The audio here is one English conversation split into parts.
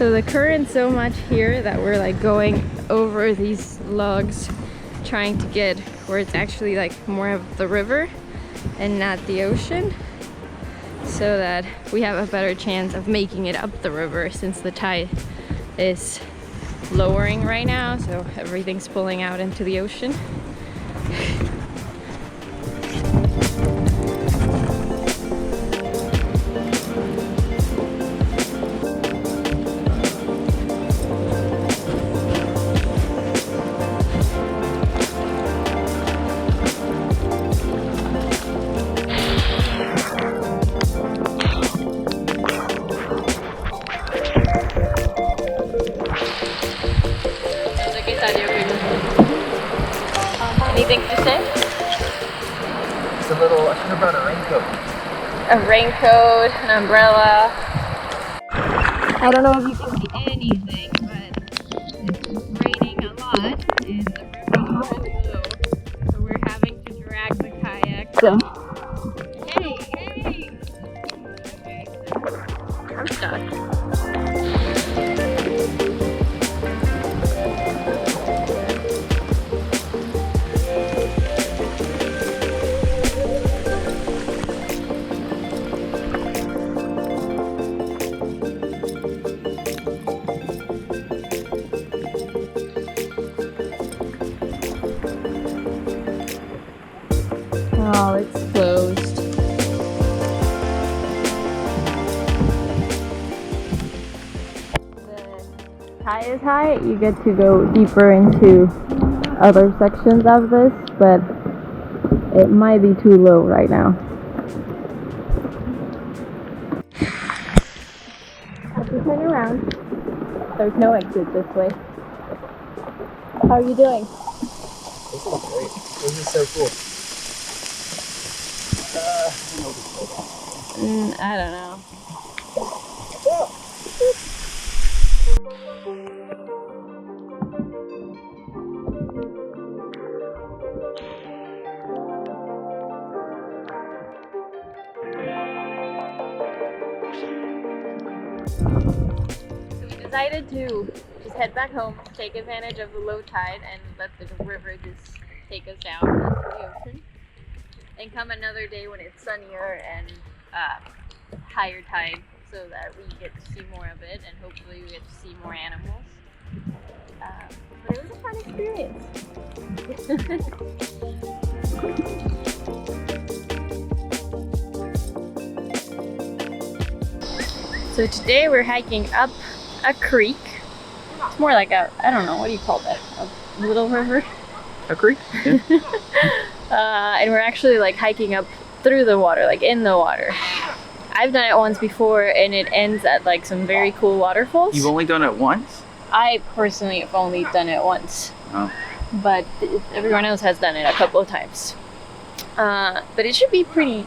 So the current's so much here that we're like going over these logs trying to get where it's actually like more of the river and not the ocean, so that we have a better chance of making it up the river, since the tide is lowering right now, so everything's pulling out into the ocean. Anything to say? It's a little, I should have brought a raincoat. A raincoat, an umbrella. I don't know if you can see anything, but it's raining a lot and the river is really low. So we're having to drag the kayak. So, hey! Okay. I'm stuck. Oh, it's closed. The tide is high, you get to go deeper into other sections of this, but it might be too low right now. Have to turn around. There's no exit this way. How are you doing? This is great. This is so cool. I don't know. So we decided to just head back home, take advantage of the low tide, and let the river just take us down into the ocean. And come another day when it's sunnier and higher tide, so that we get to see more of it, and hopefully we get to see more animals. But it was a fun experience. So today we're hiking up a creek. It's more like a, I don't know, what do you call that? A little river? A creek? Yeah. And we're actually like hiking up through the water, like in the water. I've done it once before and it ends at like some very cool waterfalls. You've only done it once? I personally have only done it once. Oh. But everyone else has done it a couple of times. But it should be pretty.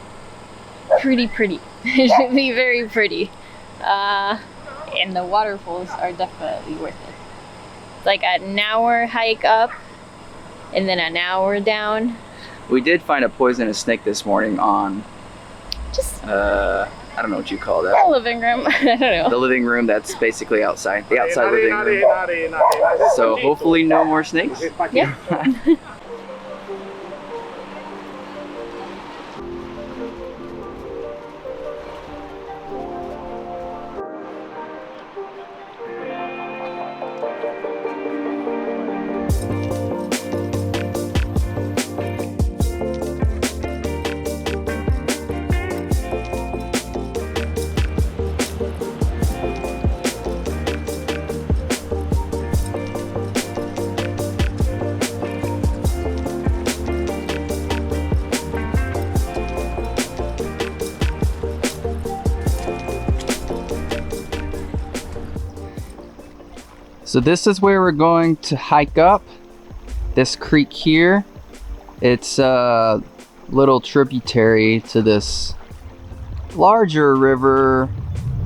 It should be very pretty. And the waterfalls are definitely worth it. It's like an hour hike up and then an hour down. We did find a poisonous snake this morning on Just I don't know what you call the that. living room. I don't know. The living room that's basically outside. The outside living room. So hopefully no more snakes. Yeah. So this is where we're going to hike up. This creek here. It's a little tributary to this larger river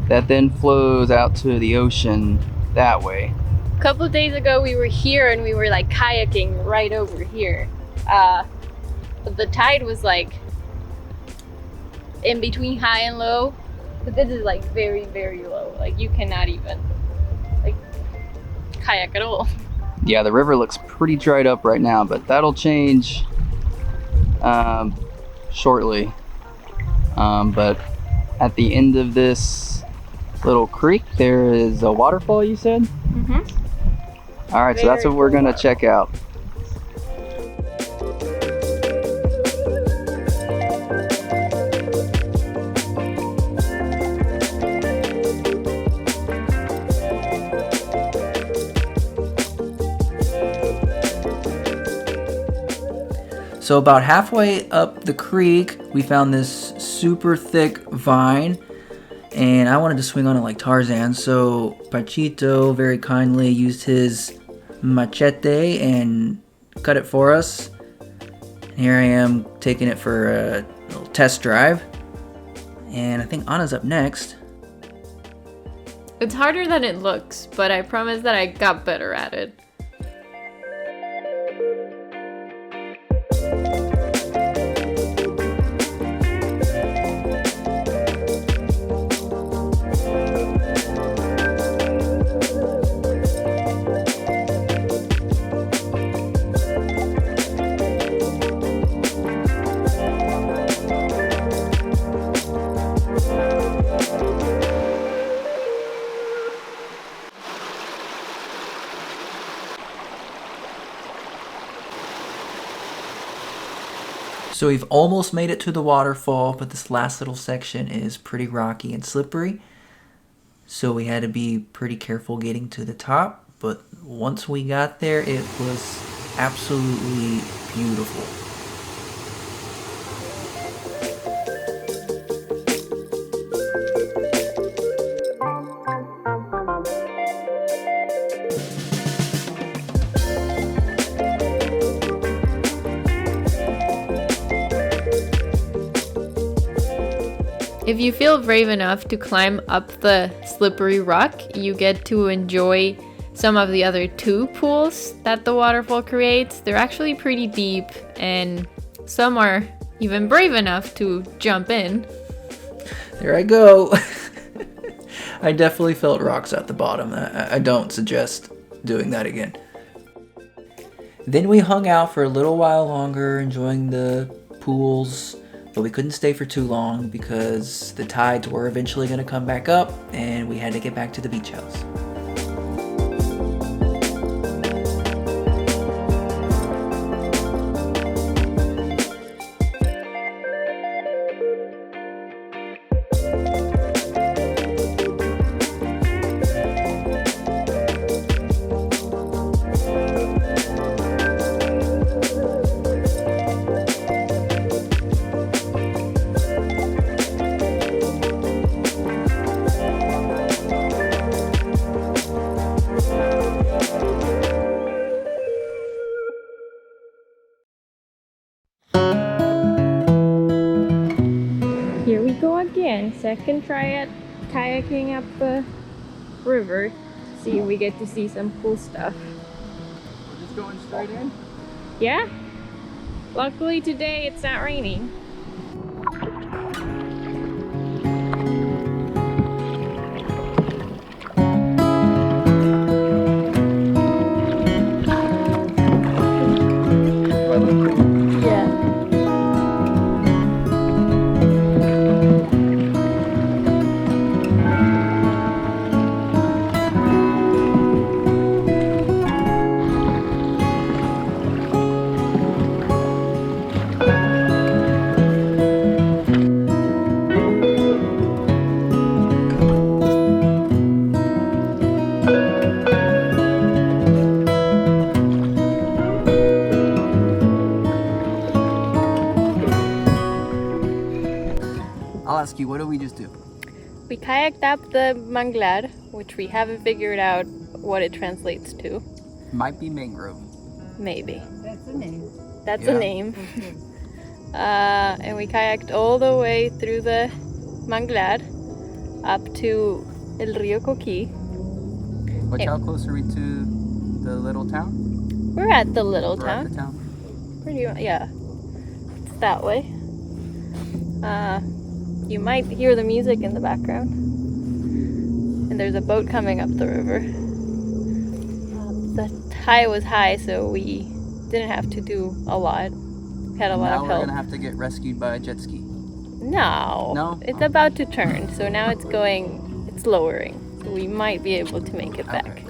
that then flows out to the ocean that way. A couple of days ago we were here and we were like kayaking right over here. But the tide was like in between high and low. But this is like very, very low. Like you cannot even kayak at all. Yeah, the river looks pretty dried up right now, but that'll change shortly. But at the end of this little creek, there is a waterfall, you said? Mm-hmm. All right, so that's what we're gonna check out. So about halfway up the creek, we found this super thick vine, and I wanted to swing on it like Tarzan, so Pachito very kindly used his machete and cut it for us. And here I am taking it for a little test drive, and I think Anna's up next. It's harder than it looks, but I promise that I got better at it. So we've almost made it to the waterfall, but this last little section is pretty rocky and slippery. So we had to be pretty careful getting to the top. But once we got there, it was absolutely beautiful. If you feel brave enough to climb up the slippery rock, you get to enjoy some of the other two pools that the waterfall creates. They're actually pretty deep, and some are even brave enough to jump in. There I go. I definitely felt rocks at the bottom. I don't suggest doing that again. Then we hung out for a little while longer, enjoying the pools. But we couldn't stay for too long because the tides were eventually going to come back up and we had to get back to the beach house. Here we go again. Second try at kayaking up the river. See if we get to see some cool stuff. We're just going straight in? Yeah? Luckily today it's not raining. I'll ask you, what did we just do? We kayaked up the manglar, which we haven't figured out what it translates to. Might be mangrove. Maybe. That's the name. That's Yeah. a name. And we kayaked all the way through the manglar up to El Rio Coquí. How close are we to the little town? We're at the little We're town. at the town. Pretty, yeah. It's that way. You might hear the music in the background. And there's a boat coming up the river. tide was high, so we didn't have to do a lot. We had a lot of Now we're help. gonna have to get rescued by a jet ski. No. No? It's about to turn, so now it's lowering. So we might be able to make it back. Okay.